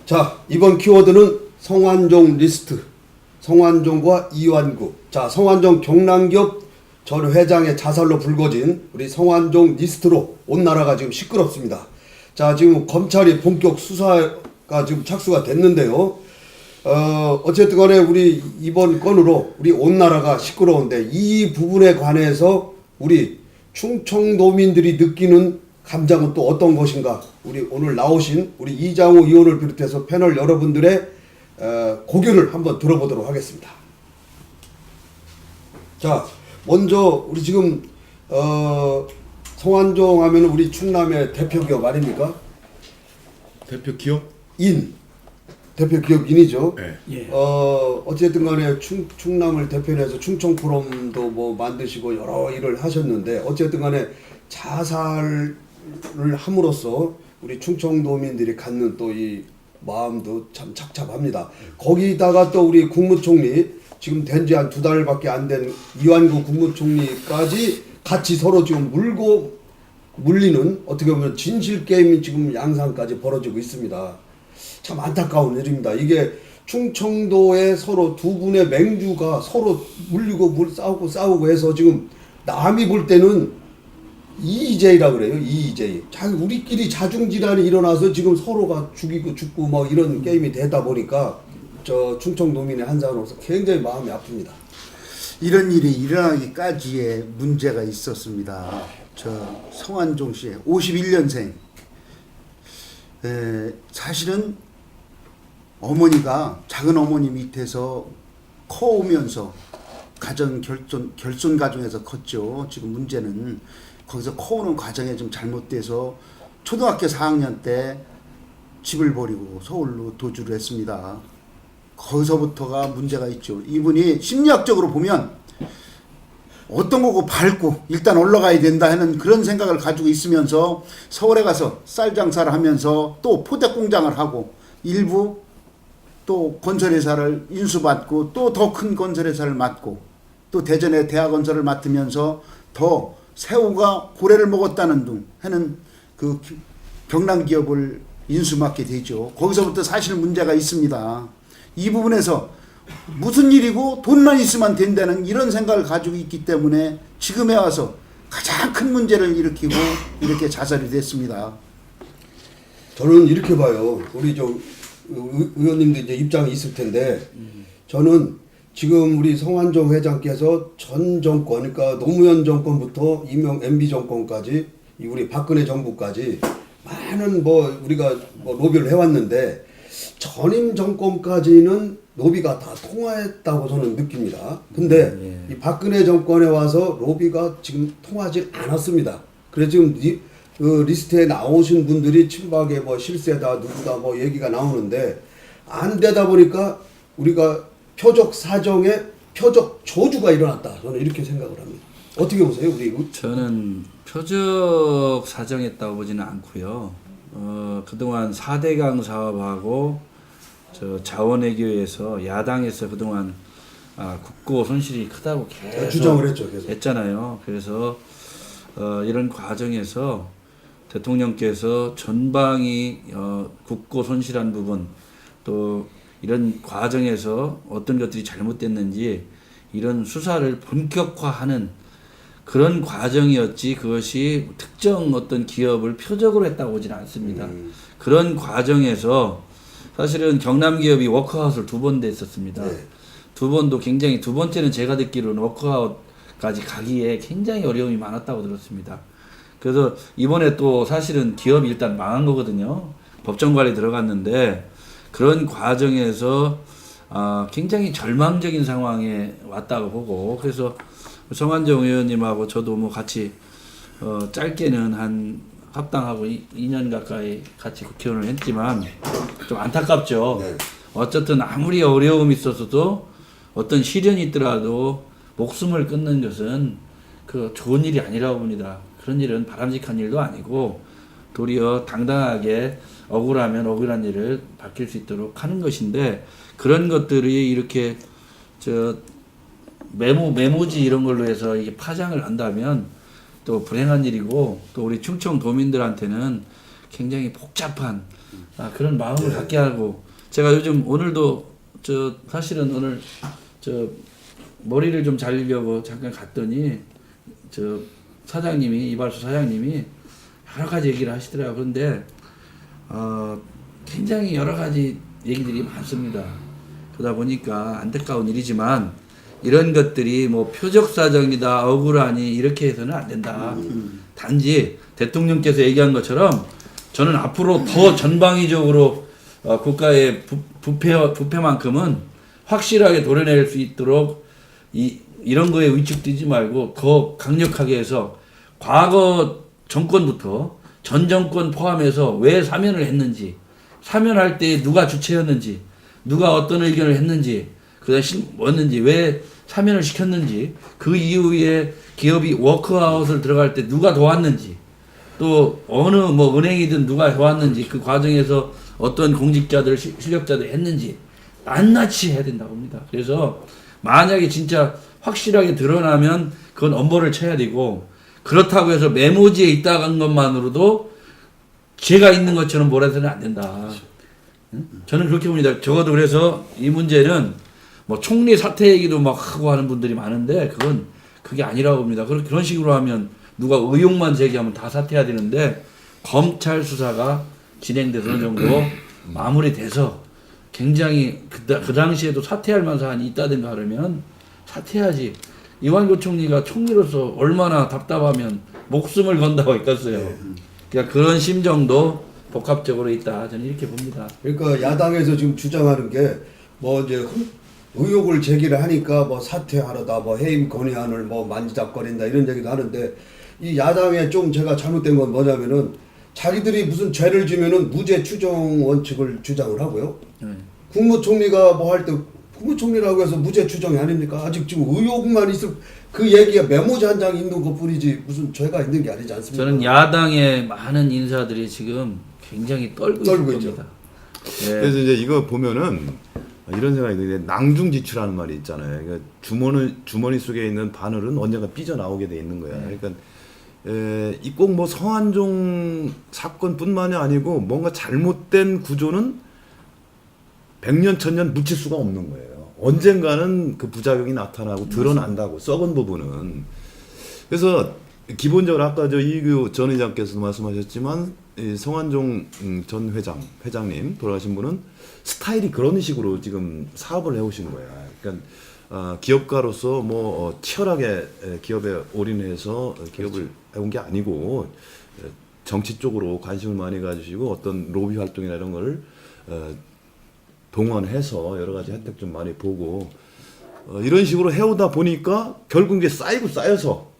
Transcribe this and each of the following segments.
자, 이번 키워드는 성완종 리스트. 성완종과 이완구. 자, 성완종 경남기업 전 회장의 자살로 불거진 우리 성완종 리스트로 온 나라가 지금 시끄럽습니다. 자, 지금 검찰이 본격 수사가 지금 착수가 됐는데요. 어쨌든 간에 우리 이번 건으로 우리 온 나라가 시끄러운데 이 부분에 관해서 우리 충청도민들이 느끼는 감정은 또 어떤 것인가? 우리 오늘 나오신 우리 이장우 의원을 비롯해서 패널 여러분들의 고견을 한번 들어보도록 하겠습니다. 자, 먼저 우리 지금 성완종 하면 우리 충남의 대표 기업 아닙니까? 대표 기업? 대표 기업인이죠. 네. 예. 어쨌든 간에 충남을 대표해서 충청 포럼도 뭐 만드시고 여러 일을 하셨는데 어쨌든 간에 자살을 함으로써 우리 충청도민들이 갖는 또 이 마음도 참 착잡합니다. 거기다가 또 우리 국무총리 지금 된 지 한 2달밖에 안 된 이완구 국무총리까지 같이 서로 지금 물리는 어떻게 보면 진실 게임이 지금 양상까지 벌어지고 있습니다. 참 안타까운 일입니다. 이게 충청도에 서로 두 분의 맹주가 서로 물리고 싸우고 해서 지금 남이 볼 때는 이의제이라 그래요. 이의제이. 우리끼리 자중질환이 일어나서 지금 서로가 죽고 뭐 이런 게임이 되다 보니까 저 충청도민의 한사람으로서 굉장히 마음이 아픕니다. 이런 일이 일어나기까지의 문제가 있었습니다. 저 성완종 씨 51년생. 사실은 어머니가 작은 어머니 밑에서 커오면서 결손 가정에서 컸죠. 지금 문제는 거기서 커오는 과정에 좀 잘못돼서 초등학교 4학년 때 집을 버리고 서울로 도주를 했습니다. 거기서부터가 문제가 있죠. 이분이 심리학적으로 보면 어떤 거고 밟고 일단 올라가야 된다 하는 그런 생각을 가지고 있으면서 서울에 가서 쌀 장사를 하면서 또 포대 공장을 하고 일부 또 건설회사를 인수받고 또 더 큰 건설회사를 맡고 또 대전에 대학건설을 맡으면서 더 새우가 고래를 먹었다는 둥 하는 그 경남기업을 인수맡게 되죠. 거기서부터 사실 문제가 있습니다. 이 부분에서 무슨 일이고 돈만 있으면 된다는 이런 생각을 가지고 있기 때문에 지금에 와서 가장 큰 문제를 일으키고 이렇게 자살이 됐습니다. 저는 이렇게 봐요. 우리 의원님도 이제 입장이 있을 텐데 저는 지금 우리 성완종 회장께서 전 정권, 그러니까 노무현 정권부터 MB 정권까지 우리 박근혜 정부까지 많은 우리가 로비를 해왔는데 전임 정권까지는 로비가 다 통화했다고 저는 느낍니다. 근데 이 박근혜 정권에 와서 로비가 지금 통하지 않았습니다. 그래서 지금 그 리스트에 나오신 분들이 친박의 실세다 누구다 얘기가 나오는데 안 되다 보니까 우리가 표적 사정에 표적 저주가 일어났다. 저는 이렇게 생각을 합니다. 어떻게 보세요, 우리? 저는 표적 사정했다고 보지는 않고요. 그동안 4대강 사업하고 저 자원외교에서 야당에서 그동안 국고 손실이 크다고 계속 주장을 했죠, 계속. 했잖아요. 그래서 이런 과정에서 대통령께서 전방위 국고 손실한 부분 또 이런 과정에서 어떤 것들이 잘못됐는지 이런 수사를 본격화하는 그런 과정이었지 그것이 특정 어떤 기업을 표적으로 했다고 보지는 않습니다. 그런 과정에서 사실은 경남기업이 워크아웃을 2번 됐었습니다. 네. 2번도 굉장히 두 번째는 제가 듣기로는 워크아웃까지 가기에 굉장히 어려움이 많았다고 들었습니다. 그래서 이번에 또 사실은 기업이 일단 망한 거거든요. 법정관리 들어갔는데 그런 과정에서 굉장히 절망적인 상황에 왔다고 보고 그래서 성완종 의원님하고 저도 같이 짧게는 한 합당하고 2년 가까이 같이 국회의원을 했지만 좀 안타깝죠. 네. 어쨌든 아무리 어려움이 있어서도 어떤 시련이 있더라도 목숨을 끊는 것은 그 좋은 일이 아니라고 봅니다. 그런 일은 바람직한 일도 아니고 도리어 당당하게 억울하면 억울한 일을 밝힐 수 있도록 하는 것인데 그런 것들이 이렇게 메모지 이런 걸로 해서 이게 파장을 한다면 또 불행한 일이고 또 우리 충청도민들한테는 굉장히 복잡한 그런 마음을 갖게 하고 제가 요즘 오늘도 사실은 오늘 머리를 좀 잘리려고 잠깐 갔더니 사장님이 이발소 사장님이 여러 가지 얘기를 하시더라고요. 그런데 굉장히 여러 가지 얘기들이 많습니다. 그러다 보니까 안타까운 일이지만 이런 것들이 뭐 표적 사정이다 억울하니 이렇게 해서는 안 된다. 단지 대통령께서 얘기한 것처럼 저는 앞으로 더 전방위적으로 국가의 부패만큼은 확실하게 도려낼 수 있도록 이런 거에 위축되지 말고 더 강력하게 해서 과거 정권부터 전 정권 포함해서 왜 사면을 했는지, 사면할 때 누가 주체였는지, 누가 어떤 의견을 했는지, 그다음 뭐였는지, 왜 사면을 시켰는지, 그 이후에 기업이 워크아웃을 들어갈 때 누가 도왔는지, 또 어느 뭐 은행이든 누가 도왔는지, 그 과정에서 어떤 공직자들 실력자들 했는지 낱낱이 해야 된다고 봅니다. 그래서 만약에 진짜 확실하게 드러나면 그건 엄벌을 쳐야 되고, 그렇다고 해서 메모지에 있다는 것만으로도 죄가 있는 것처럼 몰아서는 안 된다. 저는 그렇게 봅니다. 적어도 그래서 이 문제는 뭐 총리 사퇴 얘기도 막 하고 하는 분들이 많은데 그게 아니라고 봅니다. 그런 식으로 하면 누가 의혹만 제기하면 다 사퇴해야 되는데 검찰 수사가 진행돼서 어느 정도 마무리돼서 굉장히 그 당시에도 사퇴할 만한 사안이 있다든가 그러면 사퇴하지. 이완구 총리가 총리로서 얼마나 답답하면 목숨을 건다고 했겠어요. 그러니까 그런 심정도 복합적으로 있다. 저는 이렇게 봅니다. 그러니까 야당에서 지금 주장하는 게 뭐 이제 의혹을 제기를 하니까 뭐 사퇴하려다 뭐 해임 건의안을 뭐 만지작거린다 이런 얘기도 하는데 이 야당에 좀 제가 잘못된 건 뭐냐면은 자기들이 무슨 죄를 지면은 무죄 추정 원칙을 주장을 하고요. 국무총리가 뭐 할 때 국무총리라고 해서 무죄 추정이 아닙니까? 아직 지금 의혹만 있을 그 얘기가 메모지 한 장 있는 것 뿐이지 무슨 죄가 있는 게 아니지 않습니까? 저는 야당의 많은 인사들이 지금 굉장히 떨고 있죠. 있습니다. 그래서 이제 이거 보면은 이런 생각이 드는데 낭중지추라는 말이 있잖아요. 그러니까 주머니 속에 있는 바늘은 언젠가 삐져 나오게 돼 있는 거야. 그러니까 이 꼭 뭐 성완종 사건뿐만이 아니고 뭔가 잘못된 구조는 100년, 1000년 묻힐 수가 없는 거예요. 언젠가는 그 부작용이 나타나고 드러난다고, 썩은 부분은. 그래서 기본적으로 아까 이규 전 의장께서도 말씀하셨지만 성완종 전 회장님 돌아가신 분은 스타일이 그런 식으로 지금 사업을 해오신 거야. 그러니까 기업가로서 뭐 치열하게 기업에 올인해서 기업을 해온 게 아니고 정치 쪽으로 관심을 많이 가지시고 어떤 로비 활동이나 이런 걸 동원해서 여러 가지 혜택 좀 많이 보고 이런 식으로 해오다 보니까 결국 이게 쌓여서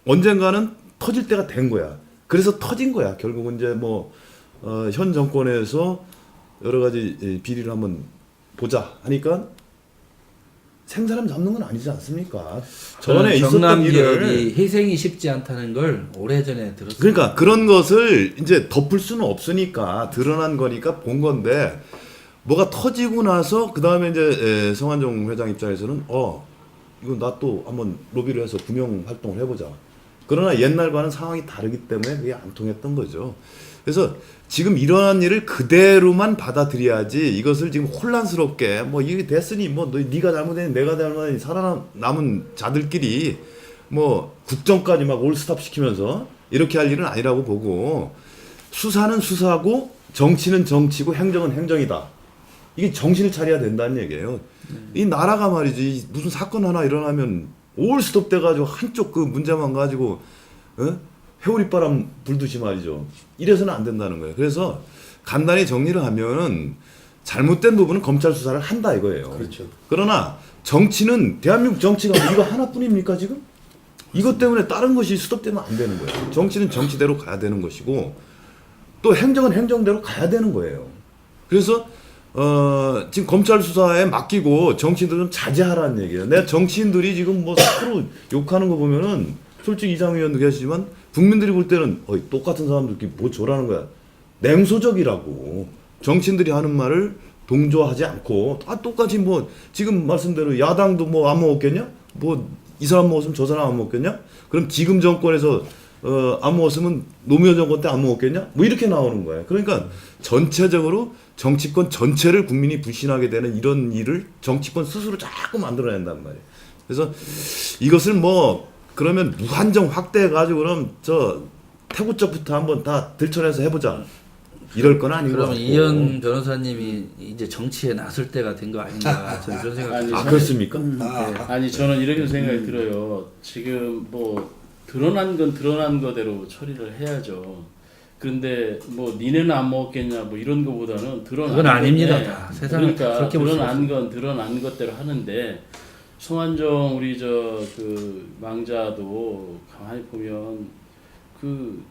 언젠가는 터질 때가 된 거야. 그래서 터진 거야. 결국은 이제 뭐 현 정권에서 여러 가지 비리를 한번 보자 하니까 생사람 잡는 건 아니지 않습니까? 전에 있었던 경남 일을 기업이 희생이 쉽지 않다는 걸 오래전에 들었어요. 그러니까 그런 것을 이제 덮을 수는 없으니까 드러난 거니까 본 건데 뭐가 터지고 나서 그 다음에 이제 성완종 회장 입장에서는 이거 나 또 한번 로비를 해서 구명 활동을 해보자. 그러나 옛날과는 상황이 다르기 때문에 그게 안 통했던 거죠. 그래서 지금 일어난 일을 그대로만 받아들여야지 이것을 지금 혼란스럽게 뭐 이게 됐으니 뭐 네가 잘못했니 내가 잘못했니 살아남은 자들끼리 뭐 국정까지 막 올스탑 시키면서 이렇게 할 일은 아니라고 보고 수사는 수사고 정치는 정치고 행정은 행정이다. 이게 정신을 차려야 된다는 얘기예요. 이 나라가 말이지 무슨 사건 하나 일어나면 올스톱 돼가지고 한쪽 그 문제만 가지고 회오리바람 불듯이 말이죠. 이래서는 안 된다는 거예요. 그래서 간단히 정리를 하면은 잘못된 부분은 검찰 수사를 한다 이거예요. 그렇죠. 그러나 정치는 대한민국 정치가 뭐 이거 하나뿐입니까 지금? 이것 때문에 다른 것이 스톱되면 안 되는 거예요. 정치는 정치대로 가야 되는 것이고 또 행정은 행정대로 가야 되는 거예요. 그래서 지금 검찰 수사에 맡기고 정치인들 좀 자제하라는 얘기예요. 내가 정치인들이 지금 뭐 서로 욕하는 거 보면은 솔직히 이상 의원도 계시지만 국민들이 볼 때는 똑같은 사람들끼리 뭐 저라는 거야. 냉소적이라고. 정치인들이 하는 말을 동조하지 않고 똑같이 뭐 지금 말씀대로 야당도 뭐 안 먹었겠냐? 뭐 이 사람 먹었으면 저 사람 안 먹겠냐? 그럼 지금 정권에서 안 먹었으면 노무현 정권 때 안 먹었겠냐? 뭐 이렇게 나오는 거예요. 그러니까 전체적으로 정치권 전체를 국민이 불신하게 되는 이런 일을 정치권 스스로 자꾸 만들어낸단 말이에요. 그래서 이것을 뭐 그러면 무한정 확대해가지고 그럼 저 태국 쪽부터 한번 다 들춰내서 해보자. 이럴 건 아닌 것 그러면 같고. 이현 변호사님이 이제 정치에 나설 때가 된 거 아닌가 저는 그런 생각. 아니, 아 저는- 그렇습니까? 아니 저는 이렇게 생각이 들어요. 지금 뭐 드러난 건 드러난 거대로 처리를 해야죠. 그런데 뭐 니네는 안 먹었겠냐 뭐 이런 거보다는 드러난 그건 아닙니다. 건데, 다. 세상을 그러니까 그렇게 볼수 드러난 건 드러난 것대로 하는데 송환정 우리 저 그 망자도 가만히 보면 그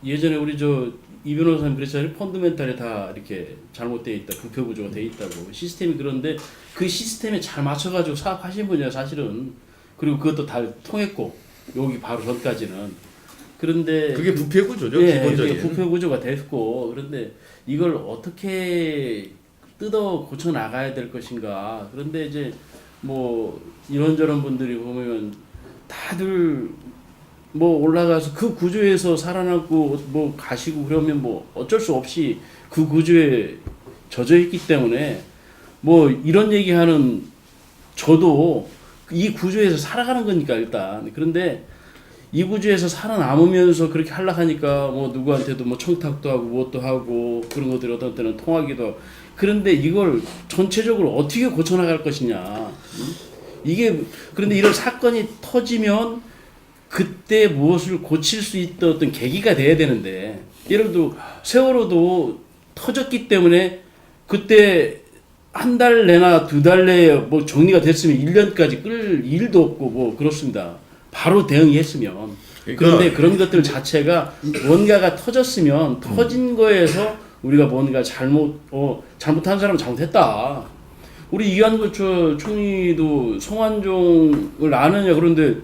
예전에 우리 저 이 변호사님 그랬잖아요. 펀드멘탈에 다 이렇게 잘못되어 있다. 부패 구조가 돼 있다고. 시스템이 그런데 그 시스템에 잘 맞춰가지고 사업하신 분이야 사실은. 그리고 그것도 다 통했고 여기 바로 전까지는. 그런데 그게 부패 구조죠. 예, 기본적인. 그게 부패 구조가 됐고 그런데 이걸 어떻게 뜯어 고쳐 나가야 될 것인가. 그런데 이제 뭐 이런저런 분들이 보면 다들 뭐 올라가서 그 구조에서 살아남고 뭐 가시고 그러면 뭐 어쩔 수 없이 그 구조에 젖어 있기 때문에 뭐 이런 얘기하는 저도 이 구조에서 살아가는 거니까 일단. 그런데 이 구조에서 살아남으면서 그렇게 하려하니까 뭐 누구한테도 뭐 청탁도 하고 뭣도 하고 그런 것들이 어떤 때는 통하기도 하고. 그런데 이걸 전체적으로 어떻게 고쳐나갈 것이냐. 이게 그런데 이런 사건이 터지면 그때 무엇을 고칠 수 있던 어떤 계기가 돼야 되는데 예를 들어 세월호도 터졌기 때문에 그때 한 달 내나 두 달 내에 뭐 정리가 됐으면 1년까지 끌 일도 없고 뭐 그렇습니다. 바로 대응했으면. 그런데 그런 것들 자체가 뭔가가 터졌으면 터진 거에서 우리가 뭔가 잘못한 사람은 잘못했다. 우리 이완구 총리도 송환종을 아느냐 그런데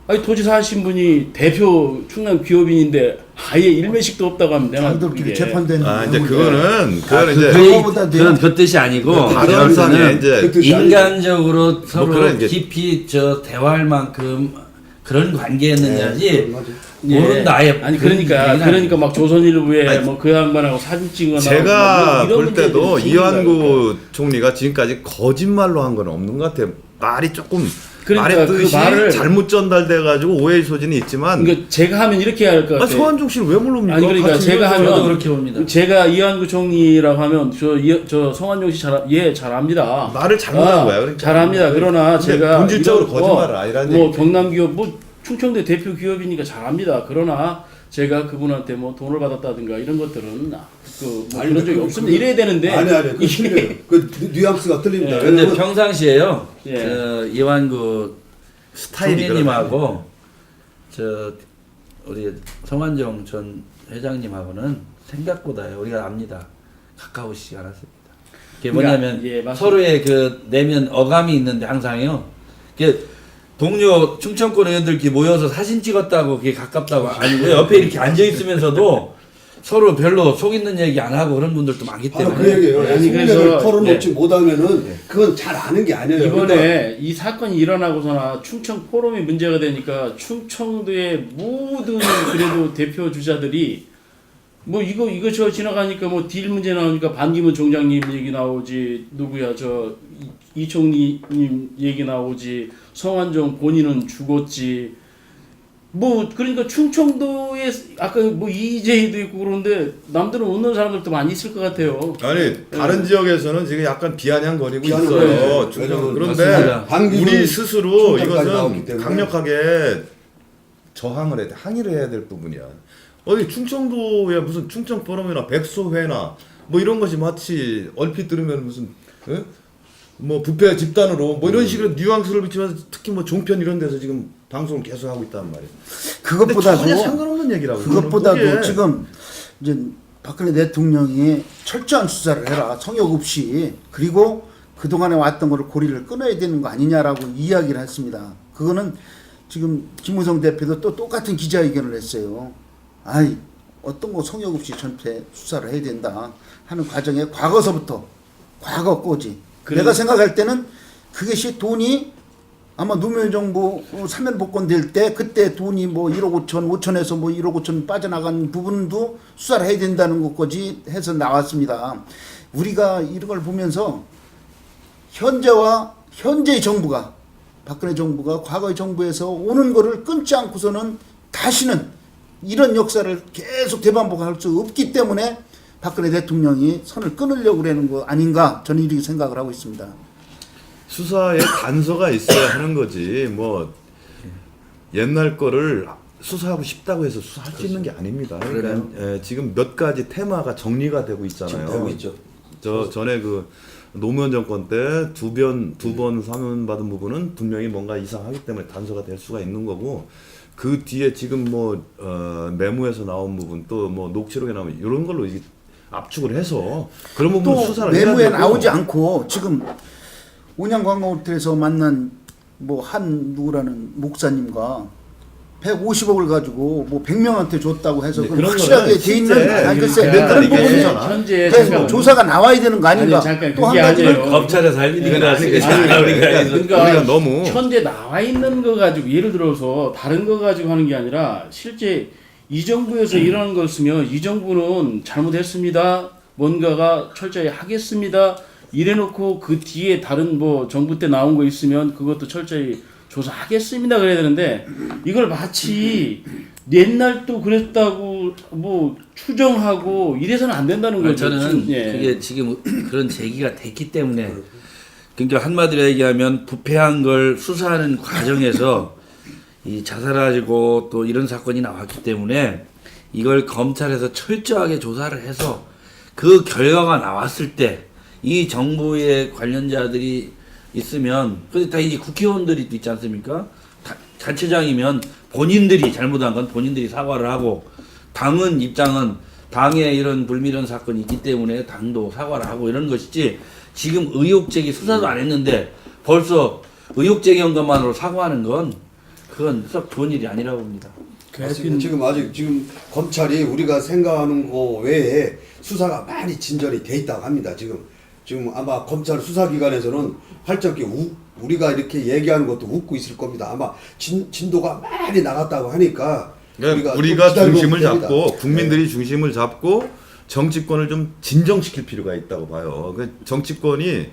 아니 도지사 하신 분이 대표 충남 기업인인데 아예 일면식도 없다고 하면 내가 장들끼리 그게 재판된 아 이제 놈인데. 그거는 이제 그거보다 그건 그 뜻이 아니고 다른 제가 볼 상에 때는 이제 그 뜻이 인간적으로 서로 그런 이제- 깊이 저 대화할 만큼 그런 관계였느냐지 예. 모른다 아예. 아니 그런 그러니까 얘기는 그러니까 막 조선일보에 아니, 뭐 그 양반하고 사진 찍거나 제가 뭐 이런 볼 때도 문제들이 이완구 생기니까. 총리가 지금까지 거짓말로 한 건 없는 것 같아요. 말이 조금 그러니까 말의 그 뜻이 말을- 잘못 전달돼 가지고 오해의 소지는 있지만 그러니까 제가 하면 이렇게 할 것 아, 같아요. 소환종 씨를 왜 모릅니까? 아니 그러니까 같이 제가 일하는 저도 하면 그렇게 봅니다. 제가 이완구 총리라고 하면 저 성환용 씨 잘합니다. 말을 잘못한 거야. 그러니까. 잘합니다. 그러나 근데 제가 본질적으로 이런 거짓말을 아니라는 뭐 얘기죠. 경남 기업 뭐 충청도 대표 기업이니까 잘합니다. 그러나 제가 그분한테 뭐 돈을 받았다든가 이런 것들은 뭐 아니, 그런 적이 그- 없습니다. 그- 이래야 되는데 아니 그 틀려요. 그 뉘앙스가 틀립니다. 예. 근데 왜냐면 평상시에요. 예. 저 이완구 스타일이 총리님하고 저 우리 성환종 전 회장님하고는 생각보다 우리가 압니다. 가까우시지 않았습니다. 그게 뭐냐면 예, 맞습니다. 서로의 그 내면 어감이 있는데 항상요. 그 동료 충청권 의원들끼리 모여서 사진 찍었다고 그게 가깝다고 아니고 옆에 이렇게 앉아 있으면서도 서로 별로 속 있는 얘기 안 하고 그런 분들도 많기 바로 때문에 그 얘기예요. 아니, 속내를 그래서- 털어놓지 못하면은 그건 잘 아는 게 아니에요. 이번에 그러니까 이 사건이 일어나고서나 충청 포럼이 문제가 되니까 충청도의 모든 그래도 대표 주자들이 뭐 이거 저 지나가니까 뭐 딜 문제 나오니까 반기문 총장님 얘기 나오지 누구야 저 이총리님 얘기 나오지 성환종 본인은 죽었지 뭐 그러니까 충청도에 아까 뭐 이재희도 있고 그런데 남들은 웃는 사람들도 많이 있을 것 같아요. 아니 다른 지역에서는 지금 약간 비아냥거리고 비아냥거려요. 있어요. 왜냐면 그런데 맞습니다. 반기문 우리 스스로 총장까지 나왔기 이것은 때문에. 강력하게 저항을 해야 돼. 항의를 해야 될 부분이야. 어디 충청도에 무슨 충청 포럼이나 백소회나 뭐 이런 것이 마치 얼핏 들으면 무슨 예? 뭐 부패 집단으로 뭐 이런 식으로 뉘앙스를 비치면서 특히 뭐 종편 이런 데서 지금 방송을 계속 하고 있단 말이에요. 근데 전혀 그것보다도 상관없는 얘기라고. 그것보다도 그게. 지금 이제 박근혜 대통령이 철저한 수사를 해라 성역 없이 그리고 그동안에 왔던 거를 고리를 끊어야 되는 거 아니냐라고 이야기를 했습니다. 그거는 지금 김무성 대표도 또 똑같은 기자회견을 했어요. 아이 어떤 거 성역 없이 전체 수사를 해야 된다 하는 과정에 과거서부터 과거 꼬지. 그래. 내가 생각할 때는 그것이 돈이 아마 노무현 정부 사면 복권될 때 그때 돈이 뭐 1억 5천, 5천에서 뭐 1억 5천 빠져나간 부분도 수사를 해야 된다는 것까지 해서 나왔습니다. 우리가 이런 걸 보면서 현재의 정부가, 박근혜 정부가 과거의 정부에서 오는 거를 끊지 않고서는 다시는 이런 역사를 계속 되반복할 수 없기 때문에 박근혜 대통령이 선을 끊으려고 그러는 거 아닌가, 저는 이렇게 생각을 하고 있습니다. 수사에 단서가 있어야 하는 거지. 뭐 옛날 거를 수사하고 싶다고 해서 수사할 수 있는 게 아닙니다. 그러니까 지금 몇 가지 테마가 정리가 되고 있잖아요. 지금 되고 있죠. 저 전에 그 노무현 정권 때 두 번 사면 받은 부분은 분명히 뭔가 이상하기 때문에 단서가 될 수가 있는 거고, 그 뒤에 지금 뭐 메모에서 나온 부분, 또 뭐 녹취록에 나온 이런 걸로 이게 압축을 해서 그런 부분 또 수사를 해야 메모에 되고. 나오지 않고 지금 온양관광호텔에서 만난 뭐 한 누구라는 목사님과 150억을 가지고 뭐 100명한테 줬다고 해서 그건 그런 확실하게 거는 돼 있는 실제 아니 글쎄 그러니까 그런 이게 부분이 현재 계속 잠깐 조사가 나와야 되는 거 아닌가. 아니, 잠깐, 또 한 그게 가지는 아니에요. 검찰에서 할 일이 아니니까 그러니까 우리가 너무 현재 나와 있는 거 가지고 예를 들어서 다른 거 가지고 하는 게 아니라 실제 이 정부에서 일어나는 걸 쓰면 이 정부는 잘못했습니다. 뭔가가 철저히 하겠습니다. 이래놓고 그 뒤에 다른 뭐 정부 때 나온 거 있으면 그것도 철저히 조사하겠습니다. 그래야 되는데 이걸 마치 옛날 또 그랬다고 뭐 추정하고 이래서는 안 된다는 거죠. 저는 예. 그게 지금 그런 제기가 됐기 때문에, 그러니까 한마디로 얘기하면 부패한 걸 수사하는 과정에서 이 자살하고 또 이런 사건이 나왔기 때문에 이걸 검찰에서 철저하게 조사를 해서 그 결과가 나왔을 때 이 정부의 관련자들이 있으면, 근데 다 이제 국회의원들이 있지 않습니까? 단체장이면 본인들이 잘못한 건 본인들이 사과를 하고, 당은 입장은 당에 이런 불미런 사건이 있기 때문에 당도 사과를 하고 이런 것이지, 지금 의혹 제기 수사도 안 했는데 벌써 의혹 제기한 것만으로 사과하는 건 그건 썩 좋은 일이 아니라고 봅니다. 맞습니다. 지금 아직 검찰이 우리가 생각하는 거 외에 수사가 많이 진전이 돼 있다고 합니다. 지금 아마 검찰 수사기관에서는 활짝기 우리가 이렇게 얘기하는 것도 웃고 있을 겁니다. 아마 진도가 많이 나갔다고 하니까 우리가 좀 기다리고 중심을 됩니다. 잡고 국민들이 중심을 잡고 정치권을 좀 진정시킬 필요가 있다고 봐요. 그 정치권이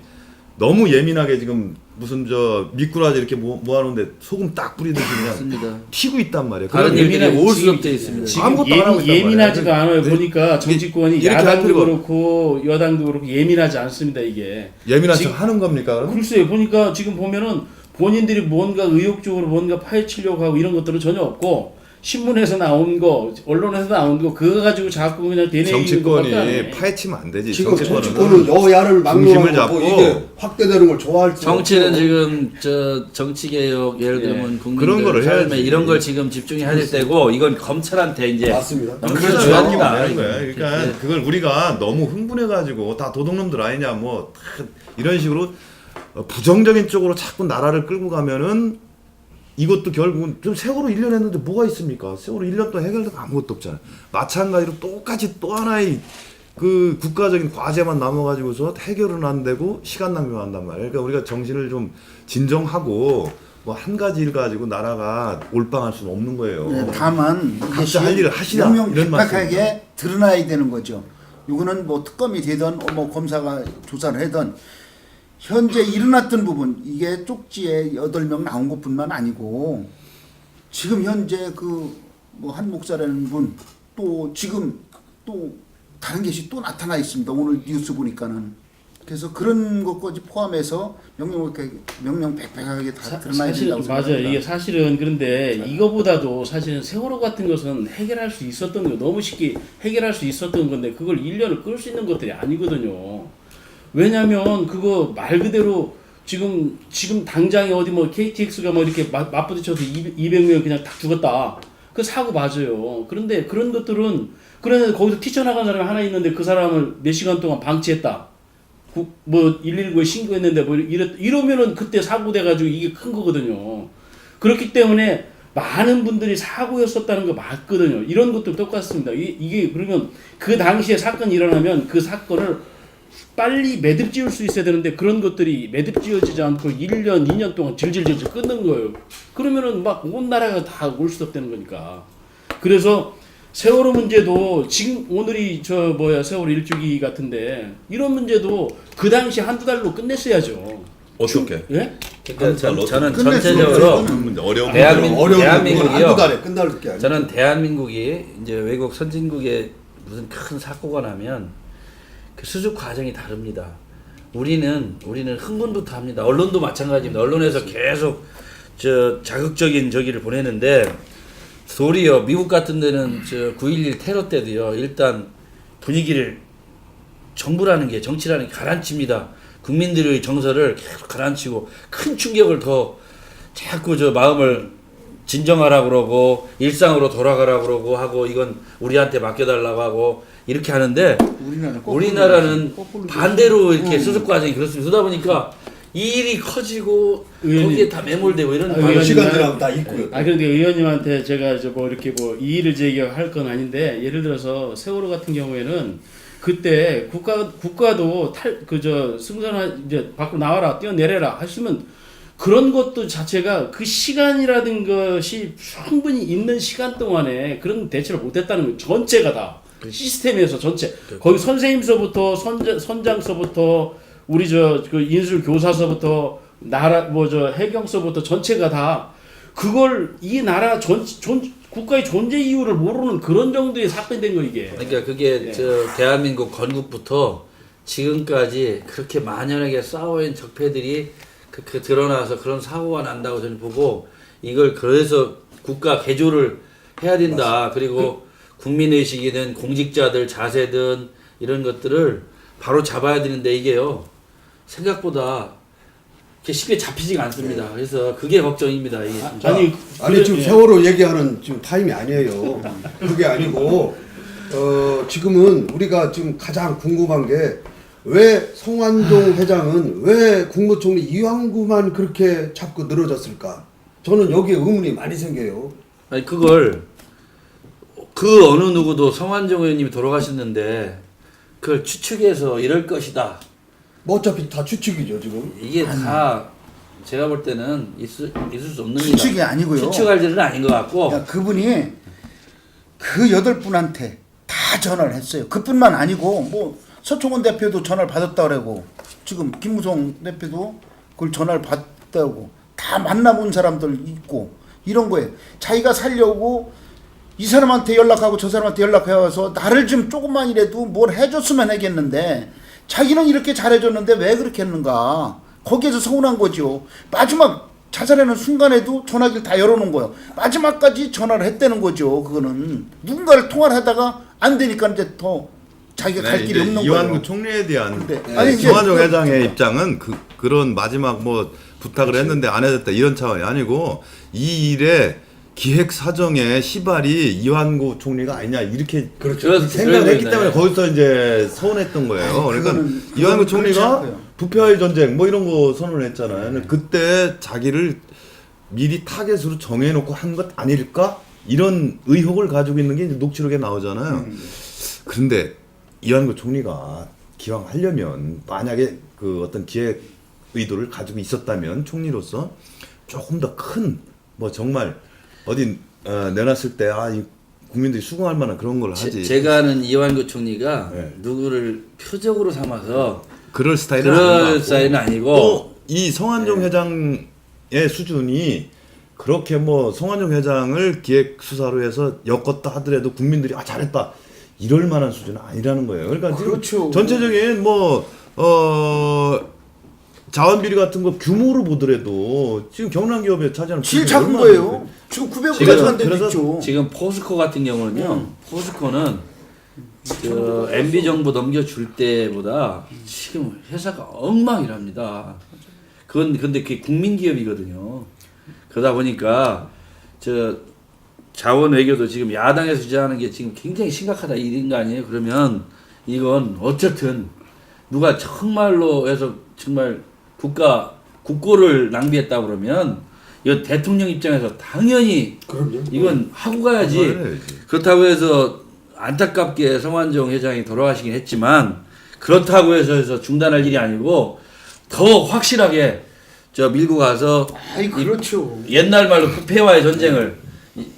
너무 예민하게 지금 무슨 저 미꾸라지 이렇게 모아놓는데 소금 딱 뿌리듯이 그냥 맞습니다. 튀고 있단 말이에요. 다른 그런 얘기는 예민한- 오수업돼 있습니다. 지금 아무것도 안 하고 있단 예민하지도 말이야. 않아요. 보니까 정치권이 이렇게 할 야당도 필요가 그렇고 여당도 그렇고 예민하지 않습니다. 이게 예민한 지금- 척 하는 겁니까? 그럼? 글쎄요. 보니까 지금 보면은 본인들이 뭔가 의욕적으로 뭔가 파헤치려고 하고 이런 것들은 전혀 없고, 신문에서 나온 거, 언론에서 나온 거 그거 가지고 자꾸 그냥 대내는 정치권이 파헤치면 안 되지. 지금 정치권은 여야를 중심을 막론하고 뭐 잡고 이게 확대되는 걸 좋아할 수 정치는 없고. 지금 저 정치 개혁, 예를 들면 국민들 그런 거를 삶에 해야지. 이런 걸 지금 집중해야 될 때고, 이건 검찰한테 이제 맞습니다. 넘겨줘야 그렇죠. 합니다. 하는 거야. 그러니까 그걸 우리가 너무 흥분해가지고 다 도둑놈들 아니냐 뭐 다 이런 식으로 부정적인 쪽으로 자꾸 나라를 끌고 가면은 이것도 결국은 좀 세월호 1년 했는데 뭐가 있습니까? 세월호 1년 동안 해결된 거 아무것도 없잖아요. 마찬가지로 똑같이 또 하나의 그 국가적인 과제만 남아가지고서 해결은 안 되고 시간 낭비만 한단 말이에요. 그러니까 우리가 정신을 좀 진정하고 뭐 한 가지 일 가지고 나라가 올빵할 수는 없는 거예요. 네, 다만 각자 할 일을 하시라, 이런 명명백백하게 드러나야 되는 거죠. 이거는 뭐 특검이 되든 뭐 검사가 조사를 하든 현재 일어났던 부분, 이게 쪽지에 8명 나온 것뿐만 아니고 지금 현재 그 뭐 한 목사라는 분 또 지금 또 다른 것이 또 나타나 있습니다. 오늘 뉴스 보니까는. 그래서 그런 것까지 포함해서 명명백백하게 다 드러나야 사실 된다고 맞아요. 생각합니다. 이게 사실은 그런데 이거보다도 사실은 세월호 같은 것은 해결할 수 있었던 거, 너무 쉽게 해결할 수 있었던 건데 그걸 1년을 끌 수 있는 것들이 아니거든요. 왜냐면 그거 말 그대로 지금 당장에 어디 뭐 KTX가 뭐 이렇게 맞부딪혀서 200명 그냥 딱 죽었다. 그 사고 맞아요. 그런데 그런 것들은, 그런데 거기서 튀쳐나간 사람이 하나 있는데 그 사람을 몇 시간 동안 방치했다. 뭐 119에 신고했는데 뭐 이러면은 그때 사고 돼가지고 이게 큰 거거든요. 그렇기 때문에 많은 분들이 사고였었다는 거 맞거든요. 이런 것도 똑같습니다. 이게 그러면 그 당시에 사건이 일어나면 그 사건을 빨리 매듭 지을 수 있어야 되는데 그런 것들이 매듭 지어지지 않고 1년, 2년 동안 질질질질 끊는 거예요. 그러면은 막 온 나라가 다 올스톱되는 거니까. 그래서 세월호 문제도 지금 오늘이 세월호 일주기 같은데 이런 문제도 그 당시 한두 달로 끝냈어야죠. 어떻게? 예? 그러니까 저는 끝낼 수 전체적으로 어려운 대한민국이요. 한두 달에 끝날 게 아니에요. 저는 대한민국이 이제 외국 선진국에 무슨 큰 사고가 나면 그 수습 과정이 다릅니다. 우리는 흥분부터 합니다. 언론도 마찬가지입니다. 언론에서 계속 자극적인 저기를 보내는데 도리어 미국 같은 데는 9.11 테러 때도요. 일단 분위기를 정부라는 게 정치라는 게 가라앉힙니다. 국민들의 정서를 계속 가라앉히고 큰 충격을 더 자꾸 마음을 진정하라고 그러고 일상으로 돌아가라고 그러고 하고 이건 우리한테 맡겨달라고 하고 이렇게 하는데 우리나라는 반대로 이렇게 수습 과정이 그렇습니다. 그러다 보니까 이 일이 커지고 거기에 다 매몰되고 이런 의원님, 시간 지나면 다 있고요. 그런데 의원님한테 제가 이렇게 이의를 제기할 건 아닌데 예를 들어서 세월호 같은 경우에는 그때 국가도 승선한 이제 밖으로 나와라 뛰어내려라 하시면 그런 것도 자체가 그 시간이라든 것이 충분히 있는 시간 동안에 그런 대처를 못했다는 거예요. 전체가 다 시스템에서 전체 거기 선생님서부터 선장서부터 우리 그 인술 교사서부터 해경서부터 전체가 다 그걸 이 나라 국가의 존재 이유를 모르는 그런 정도의 사건이 된 거 이게. 그러니까 그게 대한민국 건국부터 지금까지 그렇게 만연하게 싸워온 적폐들이 그 드러나서 그런 사고가 난다고 저는 보고 이걸 그래서 국가 개조를 해야 된다. 그리고 국민의식이든 공직자들 자세든 이런 것들을 바로 잡아야 되는데 이게요 생각보다 쉽게 잡히지가 않습니다. 그래서 그게 걱정입니다. 아니 지금 세월호 얘기하는 지금 타임이 아니에요. 그게 아니고 지금은 우리가 지금 가장 궁금한 게 왜 성완종 회장은 왜 국무총리 이완구만 그렇게 자꾸 늘어졌을까? 저는 여기에 의문이 많이 생겨요. 아니 그걸 그 어느 누구도 성완종 의원님이 돌아가셨는데 그걸 추측해서 이럴 것이다. 뭐 어차피 다 추측이죠 지금. 이게 다 제가 볼 때는 있을 수 없는 추측이 아니고요. 추측할 일은 아닌 것 같고. 야, 그분이 그 8분한테 다 전화를 했어요. 그뿐만 아니고 서청원 대표도 전화를 받았다 그러고 지금 김무성 대표도 그걸 전화를 받았다고 다 만나본 사람들 있고 이런 거예요. 자기가 살려고 이 사람한테 연락하고 저 사람한테 연락해와서 나를 좀 조금만이라도 뭘 해줬으면 하겠는데 자기는 이렇게 잘해줬는데 왜 그렇게 했는가. 거기에서 서운한 거죠. 마지막 자살하는 순간에도 전화기를 다 열어놓은 거예요. 마지막까지 전화를 했다는 거죠. 그거는 누군가를 통화를 하다가 안 되니까 이제 더 자기가 갈 길이 없는 거예요. 이완구 총리에 대한 아니, 이제 성완종 회장의 입장은 그런 마지막 부탁을 했는데 안 해줬다 이런 차원이 아니고 이 일에 기획 사정의 시발이 이완구 총리가 아니냐 이렇게 생각을 했기 때문에 거기서 이제 서운했던 거예요. 그러니까 이완구 총리가 부패와의 전쟁 이런 거 선언했잖아요. 그때 자기를 미리 타겟으로 정해놓고 한 것 아닐까 이런 의혹을 가지고 있는 게 이제 녹취록에 나오잖아요. 그런데 이완구 총리가 기왕 하려면 만약에 그 어떤 기획 의도를 가지고 있었다면 총리로서 조금 더 큰 정말 어디 내놨을 때 이 국민들이 수긍할 만한 그런 걸 하지. 제가 아는 이완구 총리가 네. 누구를 표적으로 삼아서 그럴 스타일은 아니고 또 이 성완종 회장의 수준이 그렇게 성완종 회장을 기획 수사로 해서 엮었다 하더라도 국민들이 잘했다 이럴 만한 수준은 아니라는 거예요. 그러니까 그렇죠. 전체적인 자원 비리 같은 거 규모로 보더라도 지금 경남 기업에 차지하는 제일 비중이 작은 얼마나 거예요. 지금 900억까지 간 데도 그래서 있죠. 지금 포스코 같은 경우는요. 포스코는 MB 정부 넘겨줄 때보다 지금 회사가 엉망이랍니다. 근데 그게 국민 기업이거든요. 그러다 보니까 자원 외교도 지금 야당에서 주장하는 게 지금 굉장히 심각하다 이런 거 아니에요? 그러면 이건 어쨌든 누가 정말로 해서 정말 국고를 낭비했다 그러면 이 대통령 입장에서 당연히 이건 하고 가야지. 그렇다고 해서 안타깝게 성완종 회장이 돌아가시긴 했지만 그렇다고 해서 중단할 일이 아니고 더 확실하게 저 밀고 가서 아이 그렇죠. 옛날 말로 부패와의 전쟁을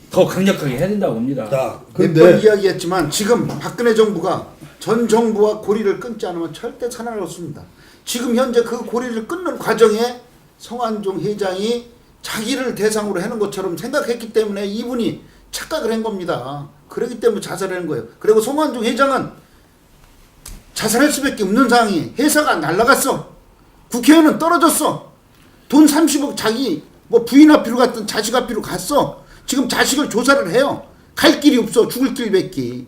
더 강력하게 해야 된다고 봅니다. 자, 몇 번 근데 이야기했지만 지금 박근혜 정부가 전 정부와 고리를 끊지 않으면 절대 살아날 없습니다. 지금 현재 그 고리를 끊는 과정에 성완종 회장이 자기를 대상으로 하는 것처럼 생각했기 때문에 이분이 착각을 한 겁니다. 그렇기 때문에 자살하는 거예요. 그리고 성완종 회장은 자살할 수밖에 없는 상황이 회사가 날라갔어. 국회의원은 떨어졌어. 돈 30억 자기 뭐 부인 앞으로 갔든 자식 앞으로 갔어. 지금 자식을 조사를 해요. 갈 길이 없어. 죽을 길밖에.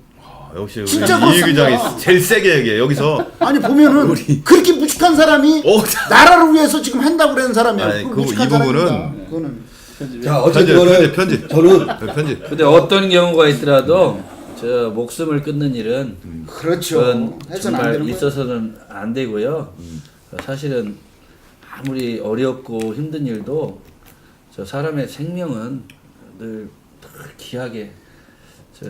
역시 우리 진짜 이 그렇습니다. 기장이 제일 세게 얘기해. 여기서 아니 보면은 그렇게 무식한 사람이 오, 나라를 위해서 지금 한다고 그러는 사람이야. 아니, 그거 그 무식한 이 부분은- 사람입니다. 그거는 자 어쨌든 간에 편집. 저는 편집. 근데 어떤 경우가 있더라도 저 목숨을 끊는 일은 그렇죠. 그건 해서는 안 정말 되는 거예요. 있어서는 안 되고요. 사실은 아무리 어렵고 힘든 일도 저 사람의 생명은 늘 귀하게 저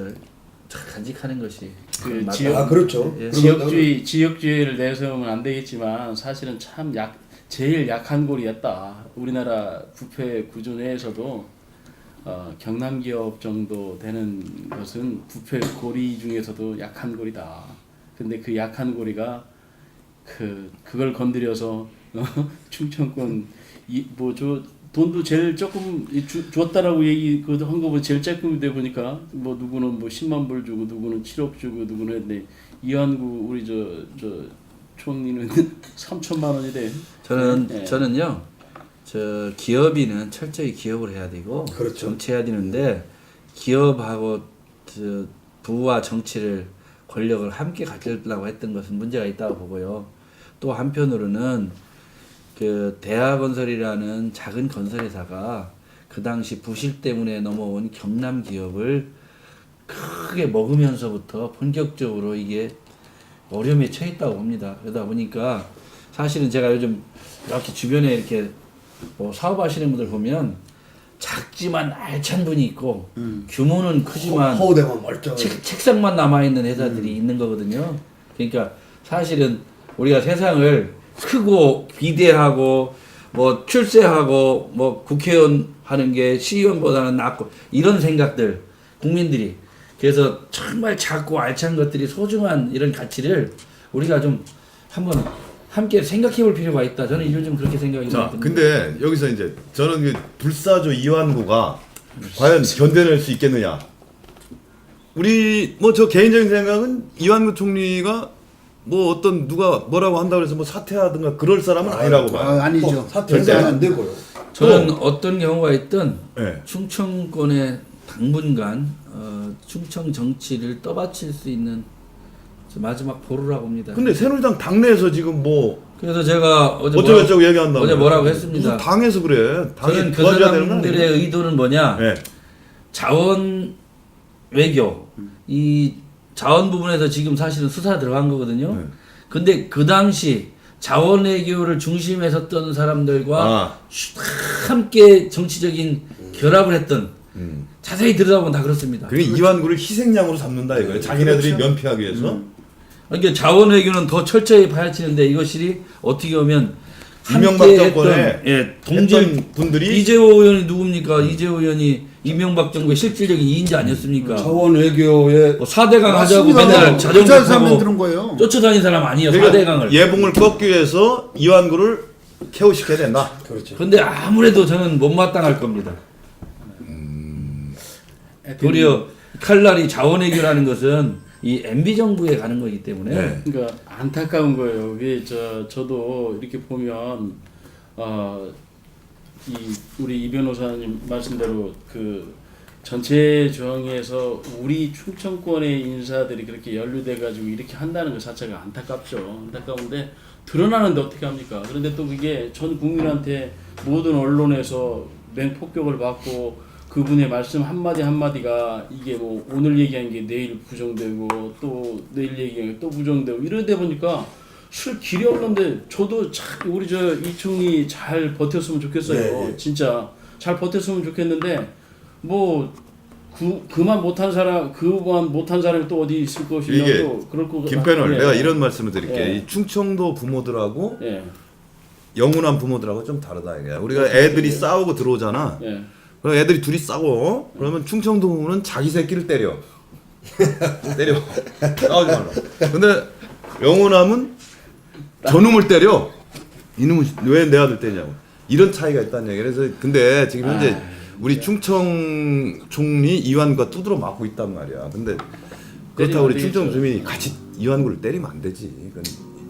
간직하는 것이 그 맞다. 지역- 그렇죠. 예. 지역주의를 내세우면 안 되겠지만 사실은 참 제일 약한 고리였다. 우리나라 부패 구조 내에서도 경남 기업 정도 되는 것은 부패 고리 중에서도 약한 고리다. 근데 그 약한 고리가 그걸 건드려서 충청권 돈도 제일 조금 줬다라고 얘기 그거 한 거 보면 제일 조금 돼 보니까 뭐 누구는 뭐 10만 불 주고 누구는 7억 주고 누구는 했는데 이완구 우리 저 총리는 3천만 원이래. 저는요. 저 기업인은 철저히 기업을 해야 되고 그렇죠. 정치해야 되는데 기업하고 저 부와 정치를 권력을 함께 가지려고 했던 것은 문제가 있다고 보고요. 또 한편으로는 그 대하건설이라는 작은 건설회사가 그 당시 부실 때문에 넘어온 경남 기업을 크게 먹으면서부터 본격적으로 이게 어려움에 처했다고 봅니다. 그러다 보니까 사실은 제가 요즘 이렇게 주변에 이렇게 뭐 사업하시는 분들 보면 작지만 알찬 분이 있고 규모는 크지만 허우대만 멀쩡해. 책상만 남아있는 회사들이 있는 거거든요. 그러니까 사실은 우리가 세상을 크고 비대하고 뭐 출세하고 뭐 국회의원 하는 게 시의원보다는 낫고 이런 생각들 국민들이 그래서 정말 작고 알찬 것들이 소중한 이런 가치를 우리가 좀 한번 함께 생각해 볼 필요가 있다. 저는 요즘 그렇게 생각이 자, 듭니다. 근데 여기서 이제 저는 그 불사조 이완구가 과연 견뎌낼 수 있겠느냐? 우리 뭐 저 개인적인 생각은 이완구 총리가 뭐 어떤 누가 뭐라고 한다고 해서 뭐 사퇴하든가 그럴 사람은 아니라고 봐요. 아니죠. 사퇴는 안 되고요. 저는 어떤 경우가 있든 네. 충청권의 당분간 충청 정치를 떠받칠 수 있는 마지막 보루라고 봅니다. 근데 새누리당 당내에서 지금 뭐 그래서 제가 어쩌고저쩌고 얘기한다고 어제 뭐라고 했습니다. 무슨 당에서 그래. 저는 당이 그 도와줘야 되는 거 사람들의 아니에요? 의도는 뭐냐? 네. 자원 외교 이 자원 부분에서 지금 사실은 수사 들어간 거거든요. 네. 근데 그 당시 자원 외교를 중심에 섰던 사람들과 함께 정치적인 결합을 했던 자세히 들여다보면 다 그렇습니다. 그게 이완구를 희생양으로 삼는다 이거예요. 자기네들이 그렇죠. 면피하기 위해서. 그러니까 자원 외교는 더 철저히 파헤치는데 이것이 어떻게 보면 이명박 함께 정권에 했던, 예, 동진 했던 분들이 이재호 의원이 누굽니까? 이재호 의원이 이명박 정부의 실질적인 2인자 아니었습니까? 자원 외교에 뭐 4대강 하자고 맞습니다. 맨날 자전거 부자에서 타고 만드는 거예요. 쫓아다닌 사람 아니에요. 그러니까 4대강을. 예봉을 꺾기 위해서 이완구를 케어시켜야 된다. 그렇죠. 근데 아무래도 저는 못마땅할 겁니다. 도리어 칼날이 자원 외교라는 것은 이 MB 정부에 가는 거기 때문에 네. 그러니까 안타까운 거예요. 이게 저도 이렇게 보면 우리 이 변호사님 말씀대로 그 전체 조항에서 우리 충청권의 인사들이 그렇게 연루돼 가지고 이렇게 한다는 것 자체가 안타깝죠. 안타까운데 드러나는데 어떻게 합니까? 그런데 또 그게 전 국민한테 모든 언론에서 맹폭격을 받고 그분의 말씀 한마디 한마디가 이게 뭐 오늘 얘기한 게 내일 부정되고 또 내일 얘기한 게 또 부정되고 이러다 보니까 술 길이 없는데 저도 참 우리 저 이 총리 잘 버텼으면 좋겠어요. 네, 네. 진짜 잘 버텼으면 좋겠는데 뭐 그만 못한 사람이 또 어디 있을 것이냐 이게 또 그럴 거 김패널 예. 내가 이런 말씀을 드릴게. 예. 이 충청도 부모들하고 예. 영훈한 부모들하고 좀 다르다 이게. 우리가 애들이 싸우고 들어오잖아. 예. 그럼 애들이 둘이 싸워. 그러면 충청도 부모는 자기 새끼를 때려. 때려. 싸우지 말라. 근데 영훈함은 저놈을 때려. 이놈은 왜 내 아들 때냐고. 이런 차이가 있다는 얘기. 그래서 근데 지금 현재 우리 충청 총리 이완구가 두드러 맞고 있단 말이야. 근데 그렇다고 우리 때리면 충청 되겠죠. 주민이 같이 이완구를 때리면 안 되지. 그건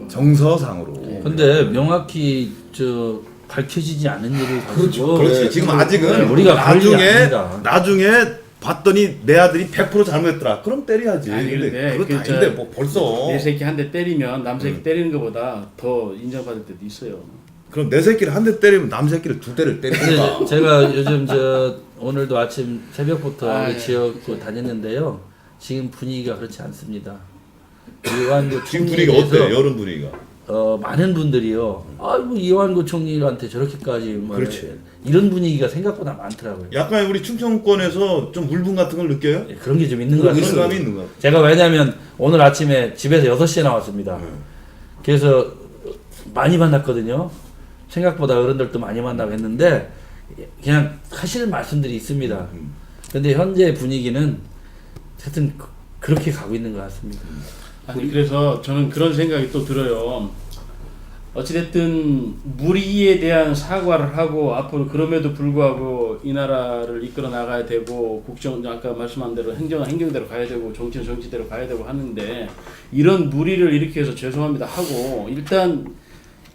정서상으로. 근데 명확히 저 밝혀지지 않은 일을 가지고 그렇지. 지금 아직은 네, 우리가 그럴 일이 아닙니다. 나중에 봤더니 내 아들이 100% 잘못했더라. 그럼 때려야지. 아니, 근데 그런데 그것도 그 아닌데 뭐 벌써. 내 새끼 한 대 때리면 남 새끼 때리는 것보다 더 인정받을 때도 있어요. 그럼 내 새끼를 한 대 때리면 남 새끼를 두 대를 때리니까. 근데 제가 요즘 오늘도 아침 새벽부터 아, 우리 예. 지역 다녔는데요. 지금 분위기가 그렇지 않습니다. 이완구 지금 총리에 분위기가 어때? 대해서 여름 분위기가. 많은 분들이요. 아이고 이완구 총리한테 저렇게까지 뭐 그렇지. 이런 분위기가 생각보다 많더라고요. 약간 우리 충청권에서 좀 물분 같은 걸 느껴요? 예, 그런 게 좀 있는 것 그런 같아요. 감이 있는 것 같아요. 제가 왜냐면 오늘 아침에 집에서 6시에 나왔습니다. 그래서 많이 만났거든요. 생각보다 어른들도 많이 만나고 했는데 그냥 하시는 말씀들이 있습니다. 근데 현재 분위기는 하여튼 그렇게 가고 있는 것 같습니다. 아니 그래서 저는 그런 생각이 또 들어요. 어찌됐든 무리에 대한 사과를 하고 앞으로 그럼에도 불구하고 이 나라를 이끌어 나가야 되고 국정 아까 말씀한 대로 행정은 행정대로 가야 되고 정치는 정치대로 가야 되고 하는데 이런 무리를 일으켜서 죄송합니다 하고 일단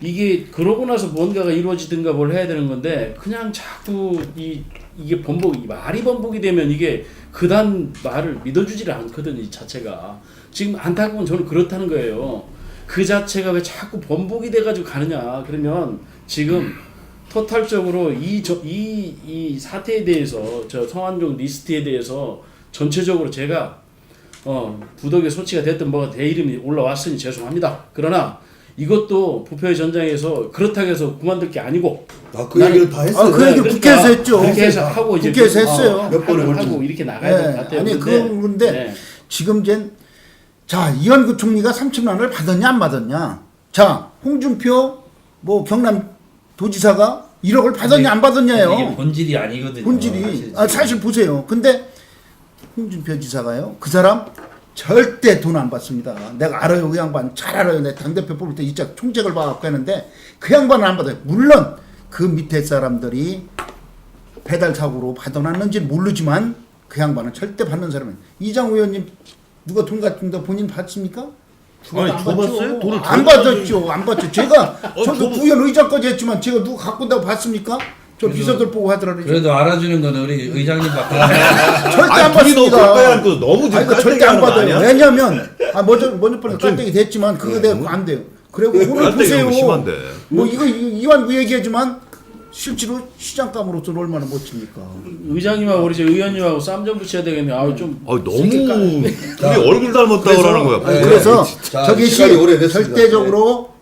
이게 그러고 나서 뭔가가 이루어지든가 뭘 해야 되는 건데 그냥 자꾸 이게 번복이 말이 번복이 되면 이게 그단 말을 믿어주지를 않거든요 이 자체가. 지금 안타까운 저는 그렇다는 거예요. 그 자체가 왜 자꾸 번복이 돼가지고 가느냐. 그러면 지금 토탈적으로 이 사태에 대해서 저 성완종 리스트에 대해서 전체적으로 제가 부덕의 소치가 됐든 뭐가 내 이름이 올라왔으니 죄송합니다. 그러나 이것도 부패의 전장에서 그렇다고 해서 그만둘 게 아니고 그 얘기를 다 했어요. 그 얘기 국회에서 했죠. 그렇게 해서 하고 이제 국회에서 했어요. 몇 번을 하고 이렇게 나가야 될 것 같아요. 아니 근데, 그런데 네. 지금 자 이완구 총리가 3천만 원을 받았냐 안 받았냐. 자 홍준표 뭐 경남 도지사가 1억을 받았냐 안 이게 받았냐요. 본질이 아니거든요. 본질이 사실 보세요. 근데 홍준표 지사가요. 그 사람 절대 돈 안 받습니다. 내가 알아요. 그 양반 잘 알아요. 내 당대표 뽑을 때 진짜 총책을 봐갖고 했는데 그 양반은 안 받아요. 물론 그 밑에 사람들이 배달 사고로 받아놨는지는 모르지만 그 양반은 절대 받는 사람은 이장 의원님 누가 돈 같은 거 본인 받습니까? 아니, 안 줘봤어요? 돈을 안 받았죠. 안 받죠. 제가 저도 구현 의장까지 했지만 제가 누가 갖고 온다고 받습니까? 저 비서들 보고 하더라고요. 그래도 알아주는 거는 우리 의장님밖에 절대 안 둘이 너무 가까이 받습니다. 앉고 너무 아니, 그 절대 깔때기 안 하는 거 받아요. 아니야? 왜냐면 먼저 번에 깔때기 됐지만 그거 내가 안 돼요. 그리고 오늘 깔때기 보세요. 너무 심한데. 뭐 이거 이완구 얘기하지만 실제로 시장감으로서 얼마나 멋집니까? 의장님하고 우리 의원님하고 쌈 좀 붙여야 되겠네요. 너무 둘이 얼굴 닮았다 그러는 거야. 네. 그래서 자, 저기 시간이 오래됐습니다. 절대적으로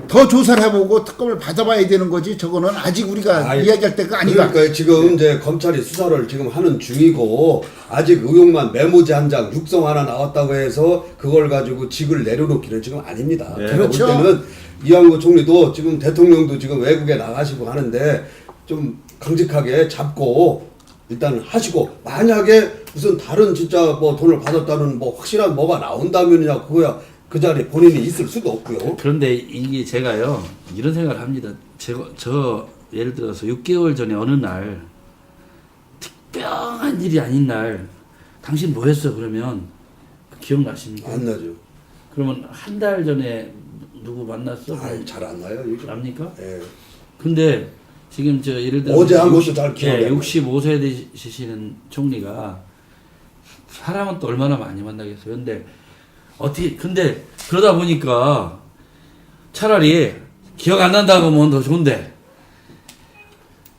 더 조사를 해보고 특검을 받아봐야 되는 거지. 저거는 아직 우리가 이야기할 때가 아니다. 그러니까 지금 이제 검찰이 수사를 지금 하는 중이고 아직 의혹만 메모지 한 장 육성 하나 나왔다고 해서 그걸 가지고 직을 내려놓기는 지금 아닙니다. 네. 제가 볼 그렇죠. 때는 이완구 총리도 지금 대통령도 지금 외국에 나가시고 하는데 좀 강직하게 잡고 일단 하시고 만약에 무슨 다른 진짜 뭐 돈을 받았다는 뭐 확실한 뭐가 나온다면이야 그거야 그 자리에 본인이 있을 수도 없고요. 그런데 이게 제가요 이런 생각을 합니다. 저 예를 들어서 6개월 전에 어느 날 특별한 일이 아닌 날 당신 뭐 했어 그러면 기억나십니까? 안 나죠. 그러면 한 달 전에 누구 만났어? 잘 안 나요 요즘. 납니까? 예. 근데 지금 저 예를 들어 어제 한 것도 잘 기억이 안 나요. 65세 되시는 총리가 사람은 또 얼마나 많이 만나겠어요. 근데 그러다 보니까 차라리 기억 안 난다고 하면 더 좋은데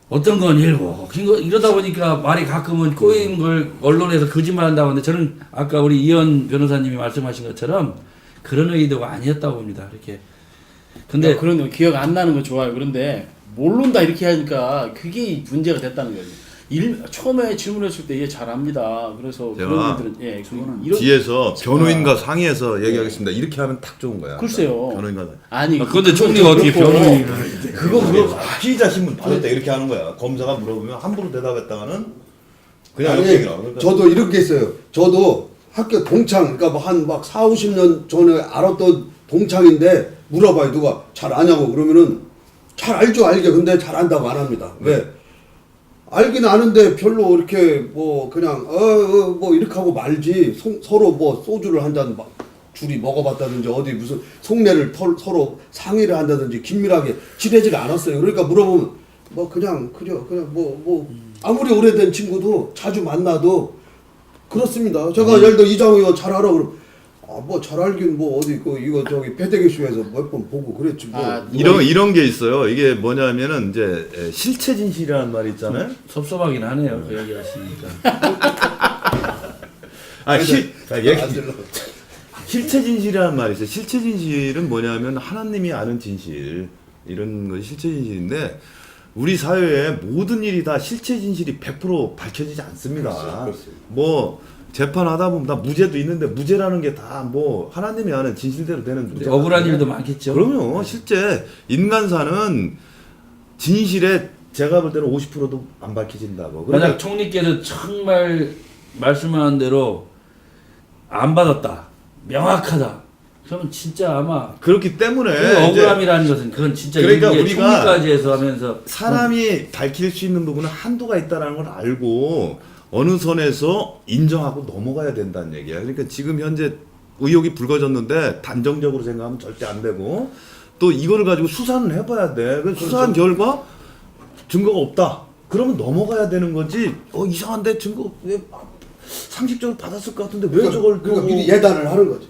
어떤 건 일고 이러다 보니까 말이 가끔은 꼬인 걸 언론에서 거짓말한다고 하는데 저는 아까 우리 이현 변호사님이 말씀하신 것처럼 그런 의도가 아니었다고 봅니다. 이렇게 근데 그런 거 기억 안 나는 거 좋아요. 그런데 모른다 이렇게 하니까 그게 문제가 됐다는 거예요. 처음에 질문했을 때 얘 잘합니다. 그래서 제가 그런 분들은 예, 이런 뒤에서 변호인과 상의해서 얘기하겠습니다. 이렇게 하면 딱 좋은 거야. 글쎄요. 변호인과 아니 그런데 총리가 어떻게 변호인을 그거 피의자 신문 받았다 이렇게 하는 거야. 검사가 물어보면 함부로 대답했다가는 그냥 아니, 이렇게 얘기를 하고. 그러니까 저도 이렇게 했어요. 저도 학교 동창, 그러니까 뭐 한 막 4, 50년 전에 알았던 동창인데 물어봐요. 누가 잘 아냐고 그러면은 잘 알죠, 알게. 근데 잘 안다고 안 합니다. 왜? 알긴 아는데 별로 이렇게 뭐 그냥 뭐 이렇게 하고 말지. 서로 뭐 소주를 한 잔 막 둘이 먹어봤다든지 어디 무슨 속내를 서로 상의를 한다든지 긴밀하게 지내질 않았어요. 그러니까 물어보면 뭐 그냥 뭐 아무리 오래된 친구도 자주 만나도 그렇습니다. 제가 예를 들어 이장우 이거 잘 알아 그럼 뭐 잘 알긴 뭐 어디 이거 저기 패대기쇼에서 몇 번 보고 그랬지 뭐. 이런 게 있어요. 이게 뭐냐면은 이제 실체 진실이라는 말이 있잖아요. 섭섭하긴 하네요. 그 얘기 하시니까. 실체 진실이라는 말이 있어요. 실체 진실은 뭐냐면 하나님이 아는 진실 이런 것이 실체 진실인데 우리 사회에 모든 일이 다 실체 진실이 100% 밝혀지지 않습니다. 그렇습니다. 뭐 재판하다 보면 다 무죄도 있는데 무죄라는 게 다 뭐 하나님이 아는 진실대로 되는 문제가 억울한 아니에요. 일도 많겠죠. 그럼요. 실제 인간사는 진실에 제가 볼 때는 50%도 안 밝혀진다고. 만약 총리께서 정말 말씀하는 대로 안 받았다, 명확하다. 그러면 진짜 아마 그렇기 때문에 그 억울함이라는 것은 그건 진짜 그러니까 일부의 우리가 총리까지 해서 하면서 사람이 밝힐 수 있는 부분은 한도가 있다는 걸 알고 어느 선에서 인정하고 넘어가야 된다는 얘기야. 그러니까 지금 현재 의혹이 불거졌는데 단정적으로 생각하면 절대 안 되고 또 이거를 가지고 수사는 해봐야 돼. 그래서 수사한 결과 증거가 없다. 그러면 넘어가야 되는 거지. 이상한데 증거 왜 상식적으로 받았을 것 같은데 왜 저걸 그러니까 미리 예단을 하는 거지.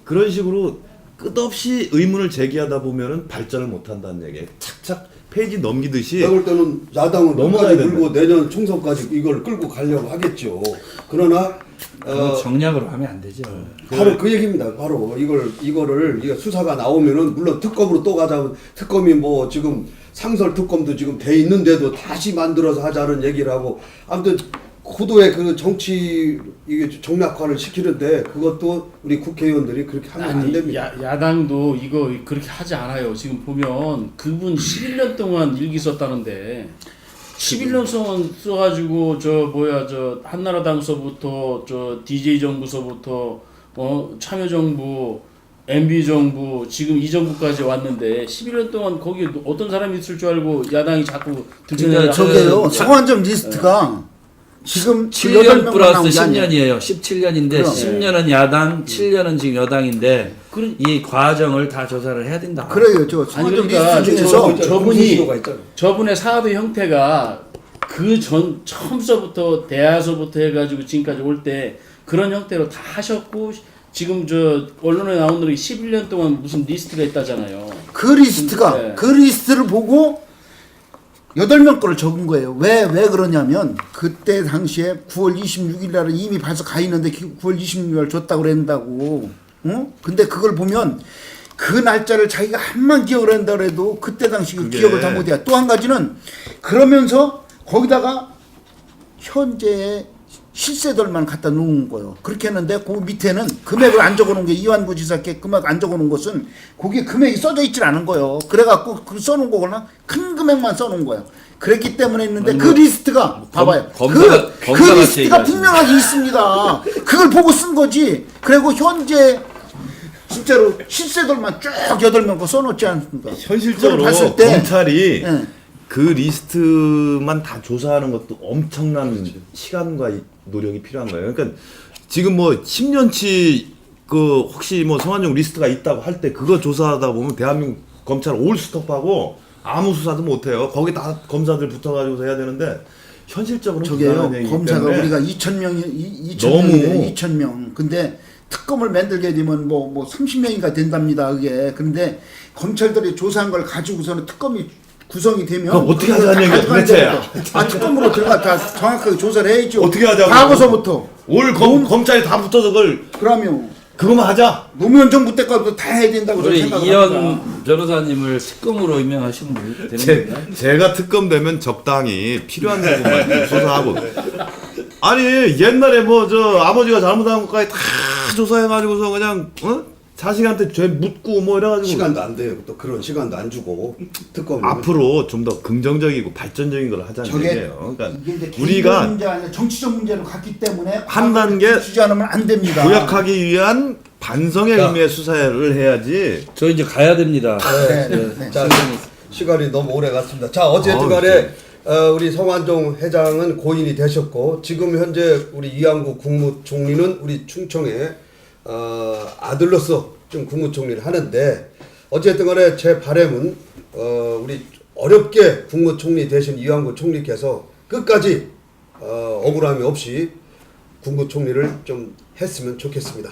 그런 식으로 끝없이 의문을 제기하다 보면은 발전을 못 한다는 얘기예요. 착착 페이지 넘기듯이 내가 볼 때는 야당은 넘어가야 끝까지 된다. 물고 내년 총선까지 이걸 끌고 가려고 하겠죠. 그러나 그거 정략으로 하면 안 되죠. 바로 그 얘기입니다. 바로 이거를 수사가 나오면은 물론 특검으로 또 가자면 특검이 뭐 지금 상설 특검도 지금 돼 있는데도 다시 만들어서 하자는 얘기를 하고 아무튼 고도의 그 정치 이게 정략화를 시키는데 그것도 우리 국회의원들이 그렇게 하면 안 됩니다. 야당도 이거 그렇게 하지 않아요. 지금 보면 그분 11년 동안 일기 썼다는데 11년 동안 써가지고 저 한나라당서부터 저 DJ 정부서부터 참여정부 MB 정부 지금 이 정부까지 왔는데 11년 동안 거기 어떤 사람이 있을 줄 알고 야당이 자꾸 그러니까 저게요. 성환점 리스트가 지금 7년 8명만 플러스 나온 게 아니에요. 10년이에요. 17년인데 그럼. 10년은 야당, 7년은 지금 여당인데 이 과정을 다 조사를 해야 된다. 그래요. 저 아니 성환점 그러니까 리스트 중에서 저분의 사업의 형태가 그 전 처음서부터 대하서부터 해가지고 지금까지 올 때 그런 형태로 다 하셨고 지금 저 언론에 나온 놈이 11년 동안 무슨 리스트가 있다잖아요. 그 리스트가 네. 그 리스트를 보고 8명 거를 적은 거예요. 왜 그러냐면 그때 당시에 9월 26일 날에 이미 벌써 가 있는데 9월 26일 날 줬다고 그랬다고. 응? 근데 그걸 보면 그 날짜를 자기가 한만 기억을 한다 그래도 그때 당시 그 그게- 기억을 다 못해요. 또 한 가지는 그러면서 거기다가 현재의 실세들만 갖다 놓은 거예요. 그렇게 했는데 그 밑에는 금액을 안 적어놓은 게 이완구 지사께 금액 안 적어놓은 것은 거기에 금액이 써져 있질 않은 거예요. 그래갖고 그 써놓은 거거나 큰 금액만 써놓은 거예요. 그랬기 때문에 했는데 아니, 그 리스트가 봐봐요. 검사가 그 같이 리스트가 얘기하시네. 분명하게 있습니다. 그걸 보고 쓴 거지. 그리고 현재 진짜로 실세들만 쭉 8명 거 써놓지 않습니까? 현실적으로 그걸 봤을 때 검찰이 예. 그 리스트만 다 조사하는 것도 엄청난 시간과 노력이 필요한 거예요. 그러니까 지금 뭐 10년치 그 혹시 뭐 성환종 리스트가 있다고 할 때 그거 조사하다 보면 대한민국 검찰 올 스톱하고 아무 수사도 못 해요. 거기 다 검사들 붙어가지고 해야 되는데 현실적으로 저게요. 검사가 우리가 2,000명이 너무 2,000명. 근데 특검을 만들게 되면 뭐 30명인가 된답니다. 그게. 그런데 검찰들이 조사한 걸 가지고서는 특검이 구성이 되면 그럼 어떻게 그걸 하자는 다 얘기야, 가져가야 도대체? 돼요. 특검으로 들어가 다 정확하게 조사를 해야죠. 어떻게 하자고? 과거서부터. 올 검찰이 다 붙어서 그걸 그러면 그거만 하자. 노무현 정부 때까지도 다 해야 된다고 저는 우리 생각합니다. 이현 변호사님을 특검으로 임명하시면 되는 겁니다. 제가 특검 되면 적당히 필요한 부분만 조사하고. 아니 옛날에 뭐 저 아버지가 잘못한 것까지 다 조사해가지고서 그냥 자식한테 죄 묻고 뭐 이래가지고 시간도 안 돼요. 또 그런 시간도 안 주고 특검 앞으로 좀 더 긍정적이고 발전적인 걸 하자는 저게 얘기예요. 그러니까 이게 이제 개인적 우리가 문제가 아니라 정치적 문제로 갔기 때문에 한 단계 주지 않으면 안 됩니다. 도약하기 위한 반성의 자. 의미의 수사를 해야지. 저 이제 가야 됩니다. 네. 자, 시간이 너무 오래 갔습니다. 자, 어쨌든 아, 간에 우리 성완종 회장은 고인이 되셨고 지금 현재 우리 이한구 국무총리는 우리 충청의 아들로서 좀 국무총리를 하는데 어쨌든 간에 제 바람은 우리 어렵게 국무총리 되신 이한구 총리께서 끝까지 억울함이 없이 국무총리를 좀 했으면 좋겠습니다.